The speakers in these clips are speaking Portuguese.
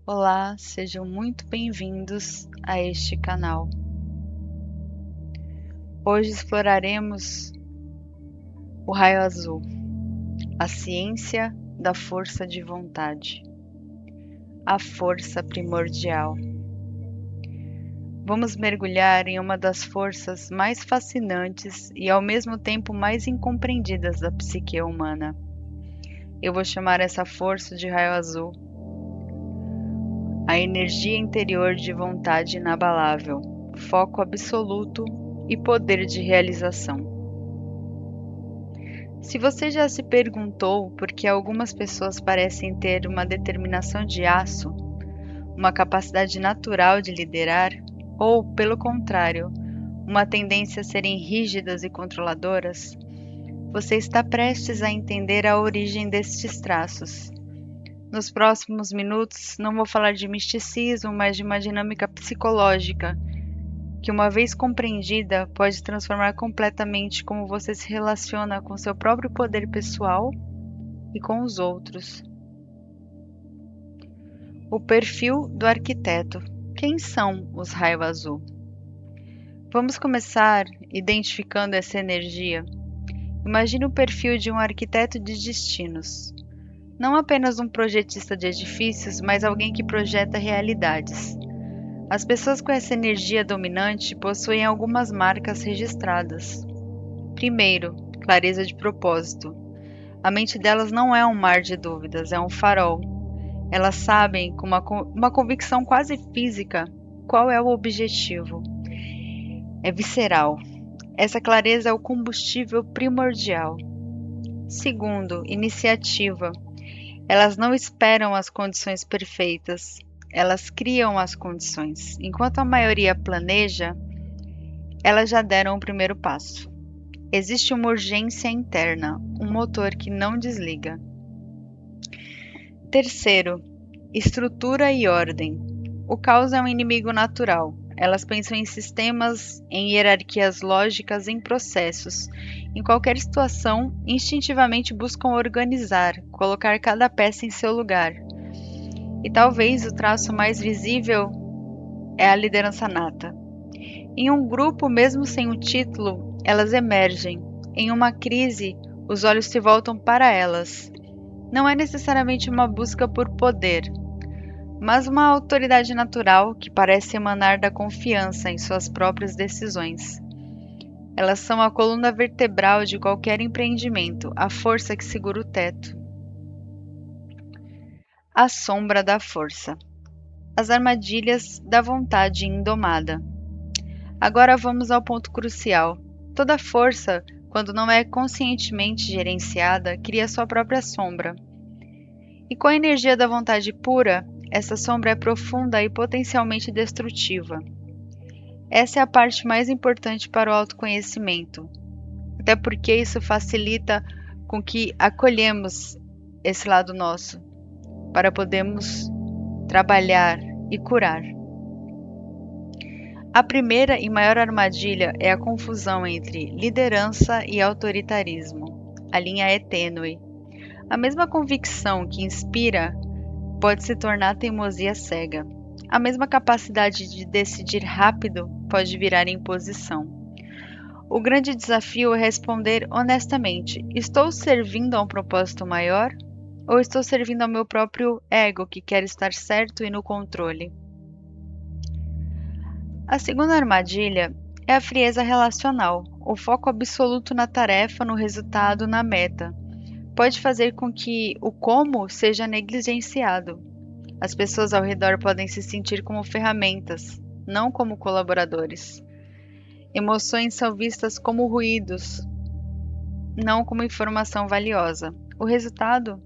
Olá, sejam muito bem-vindos a este canal. Hoje exploraremos o raio azul, a ciência da força de vontade, a força primordial. Vamos mergulhar em uma das forças mais fascinantes e ao mesmo tempo mais incompreendidas da psique humana. Eu vou chamar essa força de raio azul, a energia interior de vontade inabalável, foco absoluto e poder de realização. Se você já se perguntou por que algumas pessoas parecem ter uma determinação de aço, uma capacidade natural de liderar, ou, pelo contrário, uma tendência a serem rígidas e controladoras, você está prestes a entender a origem destes traços. Nos próximos minutos, não vou falar de misticismo, mas de uma dinâmica psicológica que, uma vez compreendida, pode transformar completamente como você se relaciona com seu próprio poder pessoal e com os outros. O perfil do arquiteto. Quem são os raio azul? Vamos começar identificando essa energia. Imagine o perfil de um arquiteto de destinos. Não apenas um projetista de edifícios, mas alguém que projeta realidades. As pessoas com essa energia dominante possuem algumas marcas registradas. Primeiro, clareza de propósito. A mente delas não é um mar de dúvidas, é um farol. Elas sabem, com uma convicção quase física, qual é o objetivo. É visceral. Essa clareza é o combustível primordial. Segundo, iniciativa. Elas não esperam as condições perfeitas, elas criam as condições. Enquanto a maioria planeja, elas já deram o primeiro passo. Existe uma urgência interna, um motor que não desliga. Terceiro, estrutura e ordem. O caos é um inimigo natural. Elas pensam em sistemas, em hierarquias lógicas, em processos. Em qualquer situação, instintivamente buscam organizar, colocar cada peça em seu lugar. E talvez o traço mais visível é a liderança nata. Em um grupo, mesmo sem um título, elas emergem. Em uma crise, os olhos se voltam para elas. Não é necessariamente uma busca por poder, mas uma autoridade natural que parece emanar da confiança em suas próprias decisões. Elas são a coluna vertebral de qualquer empreendimento, a força que segura o teto. A sombra da força. As armadilhas da vontade indomada. Agora vamos ao ponto crucial. Toda força, quando não é conscientemente gerenciada, cria sua própria sombra. E com a energia da vontade pura, essa sombra é profunda e potencialmente destrutiva. Essa é a parte mais importante para o autoconhecimento, até porque isso facilita com que acolhemos esse lado nosso, para podermos trabalhar e curar. A primeira e maior armadilha é a confusão entre liderança e autoritarismo. A linha é tênue. A mesma convicção que inspira pode se tornar teimosia cega. A mesma capacidade de decidir rápido pode virar imposição. O grande desafio é responder honestamente: estou servindo a um propósito maior? Ou estou servindo ao meu próprio ego que quer estar certo e no controle? A segunda armadilha é a frieza relacional, o foco absoluto na tarefa, no resultado, na meta. Pode fazer com que o como seja negligenciado. As pessoas ao redor podem se sentir como ferramentas, não como colaboradores. Emoções são vistas como ruídos, não como informação valiosa. O resultado?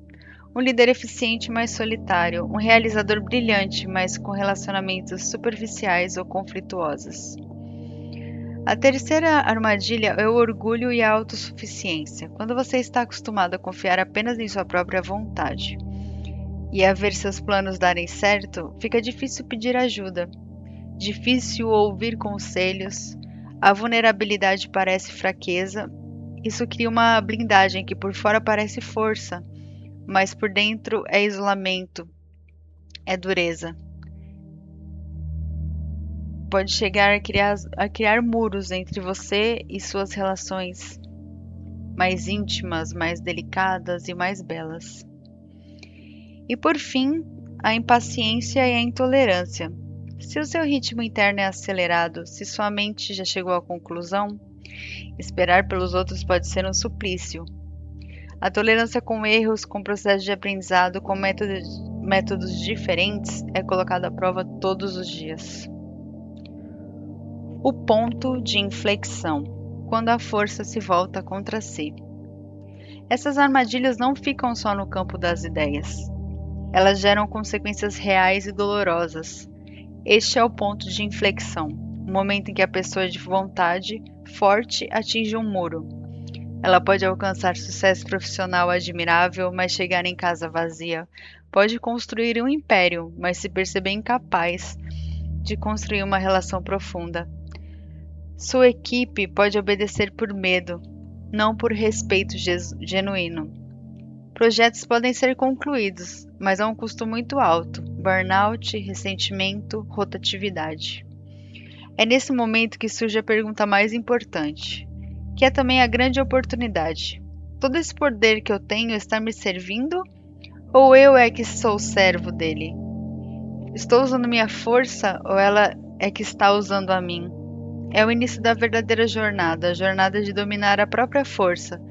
Um líder eficiente, mas solitário. Um realizador brilhante, mas com relacionamentos superficiais ou conflituosos. A terceira armadilha é o orgulho e a autossuficiência. Quando você está acostumado a confiar apenas em sua própria vontade e a ver seus planos darem certo, fica difícil pedir ajuda, difícil ouvir conselhos, a vulnerabilidade parece fraqueza. Isso cria uma blindagem que por fora parece força, mas por dentro é isolamento, é dureza. Pode chegar a criar muros entre você e suas relações mais íntimas, mais delicadas e mais belas. E por fim, a impaciência e a intolerância. Se o seu ritmo interno é acelerado, se sua mente já chegou à conclusão, esperar pelos outros pode ser um suplício. A tolerância com erros, com processos de aprendizado, com métodos diferentes é colocada à prova todos os dias. O ponto de inflexão, quando a força se volta contra si. Essas armadilhas não ficam só no campo das ideias. Elas geram consequências reais e dolorosas. Este é o ponto de inflexão, o momento em que a pessoa de vontade forte atinge um muro. Ela pode alcançar sucesso profissional admirável, mas chegar em casa vazia. Pode construir um império, mas se perceber incapaz de construir uma relação profunda. Sua equipe pode obedecer por medo, não por respeito genuíno. Projetos podem ser concluídos, mas a um custo muito alto: burnout, ressentimento, rotatividade. É nesse momento que surge a pergunta mais importante, que é também a grande oportunidade. Todo esse poder que eu tenho está me servindo? Ou eu é que sou servo dele? Estou usando minha força ou ela é que está usando a mim? É o início da verdadeira jornada, a jornada de dominar a própria força,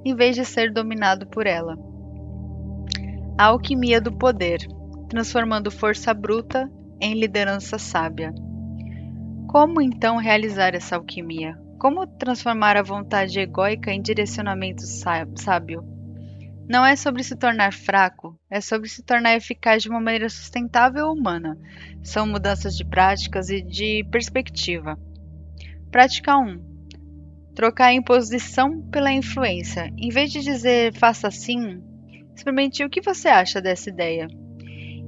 em vez de ser dominado por ela. A alquimia do poder, transformando força bruta em liderança sábia. Como então realizar essa alquimia? Como transformar a vontade egóica em direcionamento sábio? Não é sobre se tornar fraco, é sobre se tornar eficaz de uma maneira sustentável e humana. São mudanças de práticas e de perspectiva. Prática 1. Trocar a imposição pela influência. Em vez de dizer faça assim, experimente o que você acha dessa ideia.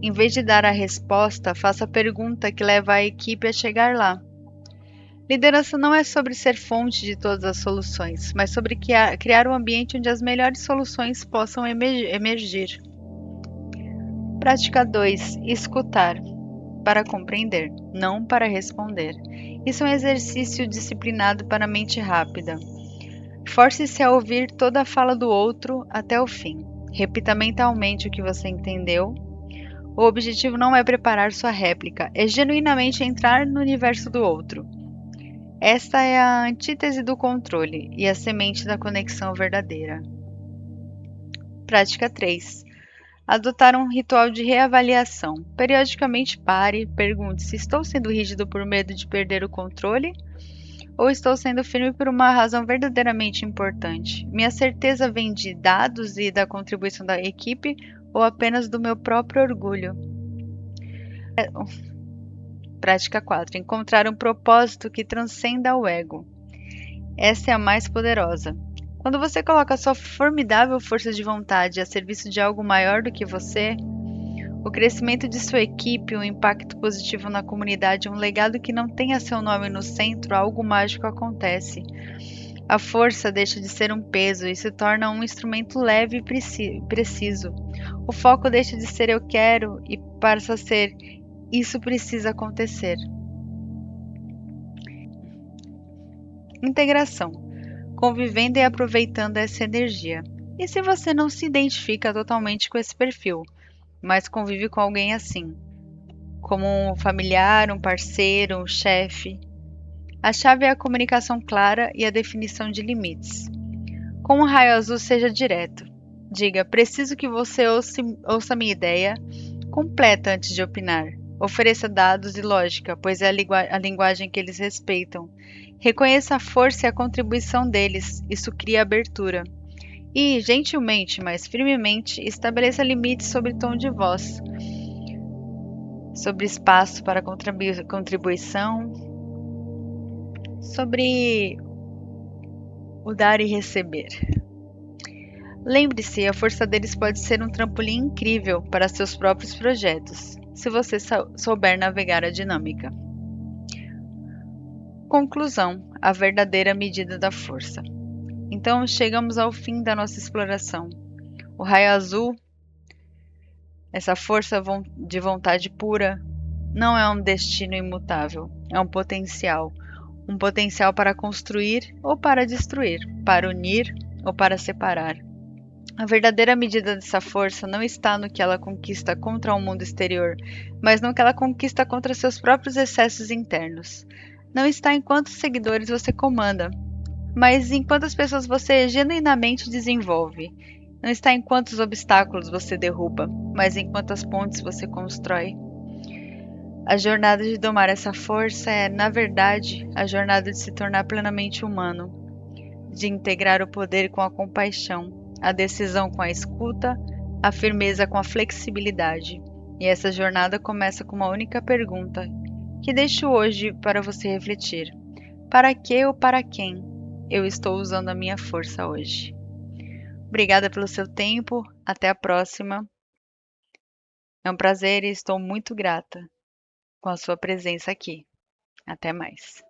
Em vez de dar a resposta, faça a pergunta que leva a equipe a chegar lá. Liderança não é sobre ser fonte de todas as soluções, mas sobre criar um ambiente onde as melhores soluções possam emergir. Prática 2. Escutar. Para compreender, não para responder. Isso é um exercício disciplinado para a mente rápida. Force-se a ouvir toda a fala do outro até o fim. Repita mentalmente o que você entendeu. O objetivo não é preparar sua réplica, é genuinamente entrar no universo do outro. Esta é a antítese do controle e a semente da conexão verdadeira. Prática 3. Adotar um ritual de reavaliação. Periodicamente pare, pergunte se estou sendo rígido por medo de perder o controle ou estou sendo firme por uma razão verdadeiramente importante. Minha certeza vem de dados e da contribuição da equipe ou apenas do meu próprio orgulho? Prática 4. Encontrar um propósito que transcenda o ego. Essa é a mais poderosa. Quando você coloca sua formidável força de vontade a serviço de algo maior do que você, o crescimento de sua equipe, um impacto positivo na comunidade, um legado que não tenha seu nome no centro, algo mágico acontece. A força deixa de ser um peso e se torna um instrumento leve e preciso. O foco deixa de ser eu quero e passa a ser isso precisa acontecer. Integração. Convivendo e aproveitando essa energia. E se você não se identifica totalmente com esse perfil, mas convive com alguém assim, como um familiar, um parceiro, um chefe? A chave é a comunicação clara e a definição de limites. Com o raio azul, seja direto. Diga: preciso que você ouça minha ideia completa antes de opinar. Ofereça dados e lógica, pois é a linguagem que eles respeitam. Reconheça a força e a contribuição deles, isso cria abertura. E, gentilmente, mas firmemente, estabeleça limites sobre tom de voz, sobre espaço para contribuição, sobre o dar e receber. Lembre-se, a força deles pode ser um trampolim incrível para seus próprios projetos, se você souber navegar a dinâmica. Conclusão: a verdadeira medida da força. Então, chegamos ao fim da nossa exploração. O raio azul Essa força de vontade pura não é um destino imutável, é um potencial para construir ou para destruir, para unir ou para separar. A verdadeira medida dessa força não está no que ela conquista contra o mundo exterior, mas no que ela conquista contra seus próprios excessos internos. Não está em quantos seguidores você comanda, mas em quantas pessoas você genuinamente desenvolve. Não está em quantos obstáculos você derruba, mas em quantas pontes você constrói. A jornada de domar essa força é, na verdade, a jornada de se tornar plenamente humano, de integrar o poder com a compaixão, a decisão com a escuta, a firmeza com a flexibilidade. E essa jornada começa com uma única pergunta, que deixo hoje para você refletir: para que ou para quem eu estou usando a minha força hoje? Obrigada pelo seu tempo, até a próxima. É um prazer e estou muito grata com a sua presença aqui. Até mais.